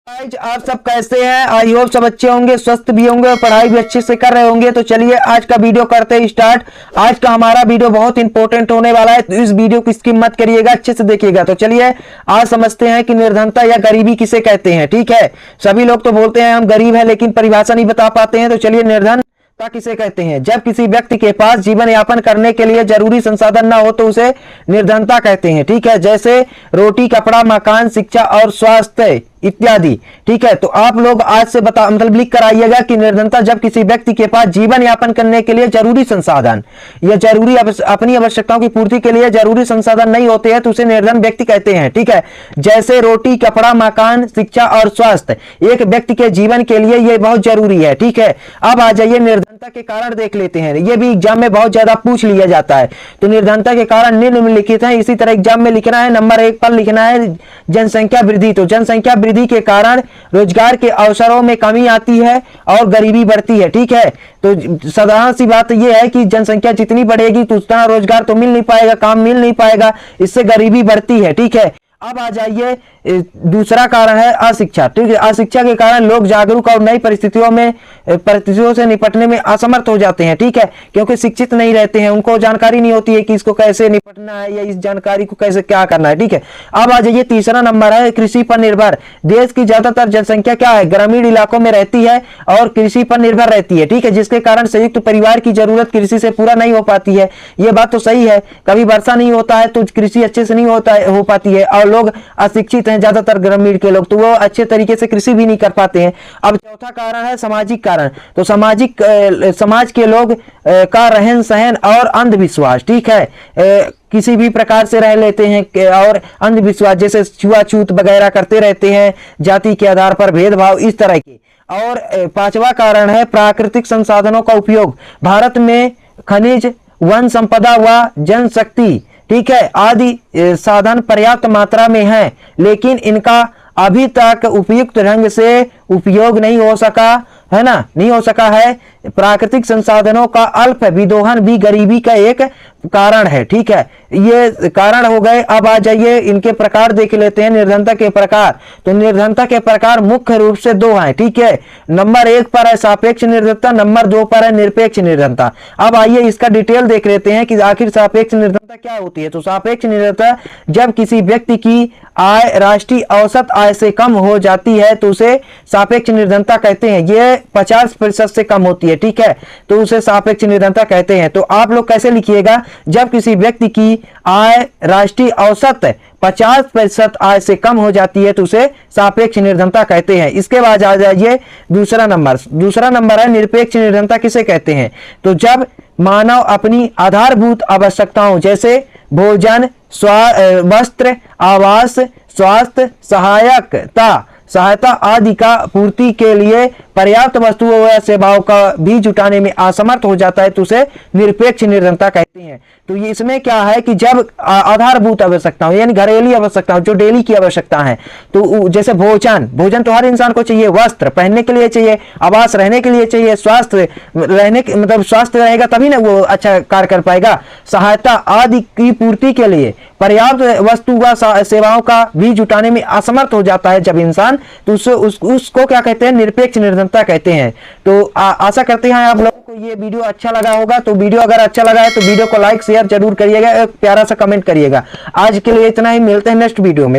Guys, आप सब कैसे हैं? आई होप सब अच्छे होंगे, स्वस्थ भी होंगे और पढ़ाई भी अच्छे से कर रहे होंगे। तो चलिए आज का वीडियो करते हैं स्टार्ट। आज का हमारा वीडियो बहुत इंपॉर्टेंट होने वाला है, तो इस वीडियो को स्किप मत करिएगा, अच्छे से देखिएगा। तो चलिए आज समझते हैं कि निर्धनता या गरीबी किसे कहते हैं। ठीक है, सभी लोग तो बोलते हैं हम गरीब हैं, लेकिन परिभाषा नहीं बता पाते हैं। तो चलिए, निर्धनता किसे कहते हैं? जब किसी व्यक्ति के पास जीवन यापन करने के लिए जरूरी संसाधन ना हो तो उसे निर्धनता कहते हैं। ठीक है, जैसे रोटी, कपड़ा, मकान, शिक्षा और स्वास्थ्य इत्यादि। ठीक है, तो आप लोग आज से लिख कर आइएगा कि निर्धनता जब किसी व्यक्ति के पास जीवन यापन करने के लिए जरूरी संसाधन या अपनी आवश्यकताओं की पूर्ति के लिए जरूरी संसाधन नहीं होते हैं तो उसे निर्धन व्यक्ति कहते हैं। ठीक है, जैसे रोटी, कपड़ा, मकान, शिक्षा और स्वास्थ्य एक व्यक्ति के जीवन के लिए यह बहुत जरूरी है। ठीक है, अब आ जाइए निर्धनता के कारण देख लेते हैं। यह भी एग्जाम में बहुत ज्यादा पूछ लिया जाता है। तो निर्धनता के कारण निम्नलिखित हैं, इसी तरह एग्जाम में लिखना है। नंबर 1 पर लिखना है जनसंख्या वृद्धि। तो जनसंख्या वृद्धि के कारण रोजगार के अवसरों में कमी आती है और गरीबी बढ़ती है। ठीक है, तो साधारण सी बात यह है कि जनसंख्या जितनी बढ़ेगी तो उतना रोजगार तो मिल नहीं पाएगा, काम मिल नहीं पाएगा, इससे गरीबी बढ़ती है। ठीक है, अब आ जाइए दूसरा कारण है अशिक्षा। ठीक है, अशिक्षा के कारण लोग जागरूक और नई परिस्थितियों से निपटने में असमर्थ हो जाते हैं। ठीक है, क्योंकि शिक्षित नहीं रहते हैं, उनको जानकारी नहीं होती है कि इसको कैसे निपटना है या इस जानकारी को कैसे क्या करना है। ठीक है, अब आ जाइए तीसरा नंबर है कृषि पर निर्भर। देश की ज्यादातर जनसंख्या क्या है? ग्रामीण इलाकों में रहती है और कृषि पर निर्भर रहती है। ठीक है, जिसके कारण संयुक्त परिवार की जरूरत कृषि से पूरा नहीं हो पाती है। यह बात तो सही है, कभी वर्षा नहीं होता है तो कृषि अच्छे से नहीं हो पाती है और लोग अशिक्षित हैं ज्यादातर ग्रामीण के लोग, तो वो अच्छे तरीके से कृषि भी नहीं कर पाते हैं। अब चौथा कारण है सामाजिक कारण। तो समाज के लोग का रहन सहन और अंधविश्वास। ठीक है, किसी भी प्रकार से रह लेते हैं और अंधविश्वास जैसे छुआछूत वगैरह करते रहते हैं, जाति के आधार पर भेदभाव, इस तरह के। और पांचवा कारण है प्राकृतिक संसाधनों का उपयोग। भारत में खनिज, वन संपदा व जनशक्ति, ठीक है, आदि साधन पर्याप्त मात्रा में हैं, लेकिन इनका अभी तक उपयुक्त ढंग से उपयोग नहीं हो सका है ना, नहीं हो सका है। प्राकृतिक संसाधनों का अल्प विदोहन भी गरीबी का एक कारण है। ठीक है, ये कारण हो गए। अब आ जाइए इनके प्रकार देख लेते हैं, निर्धनता के प्रकार। तो निर्धनता के प्रकार मुख्य रूप से 2 हैं। ठीक है, नंबर 1 पर है सापेक्ष निर्धनता, नंबर 2 पर है निरपेक्ष निर्धनता। अब आइए इसका डिटेल देख लेते हैं कि आखिर सापेक्ष निर्धनता क्या होती है। तो सापेक्ष निर्धनता जब किसी व्यक्ति की आय राष्ट्रीय औसत आय से कम हो जाती है तो उसे सापेक्ष निर्धनता कहते हैं। ये 50% से कम होती है। ठीक है, तो उसे सापेक्ष निर्धनता कहते हैं। तो आप लोग कैसे लिखिएगा? जब किसी व्यक्ति की आय राष्ट्रीय औसत 50% आय से कम हो जाती है तो उसे सापेक्ष निर्धनता कहते हैं। इसके बाद आ जाइए दूसरा नंबर है निरपेक्ष निर्धनता किसे कहते हैं। तो जब मानव अपनी आधारभूत आवश्यकताओं जैसे भोजन, वस्त्र, आवास, स्वास्थ्य, सहायता आदि का पूर्ति के लिए पर्याप्त वस्तुओं व सेवाओं का भी जुटाने में असमर्थ हो जाता है तो उसे निरपेक्ष निर्धनता कहते हैं। तो ये इसमें क्या है कि जब आधारभूत आवश्यकताओं यानी घरेलू आवश्यकताओं जो डेली की आवश्यकता है, तो जैसे भोजन तो हर इंसान को चाहिए, वस्त्र पहनने के लिए चाहिए, आवास रहने के लिए चाहिए, स्वास्थ्य स्वास्थ्य रहेगा तभी ना वो अच्छा कार्य कर पाएगा, सहायता आदि की पूर्ति के लिए पर्याप्त वस्तु व सेवाओं का भी जुटाने में असमर्थ हो जाता है जब इंसान, तो उसको क्या कहते हैं? निरपेक्ष निर्धनता कहते हैं। तो आशा करते हैं आप लोगों को ये वीडियो अच्छा लगा होगा। तो वीडियो अगर अच्छा लगा है तो वीडियो को लाइक शेयर जरूर करिएगा, एक प्यारा सा कमेंट करिएगा। आज के लिए इतना ही, मिलते हैं नेक्स्ट वीडियो में।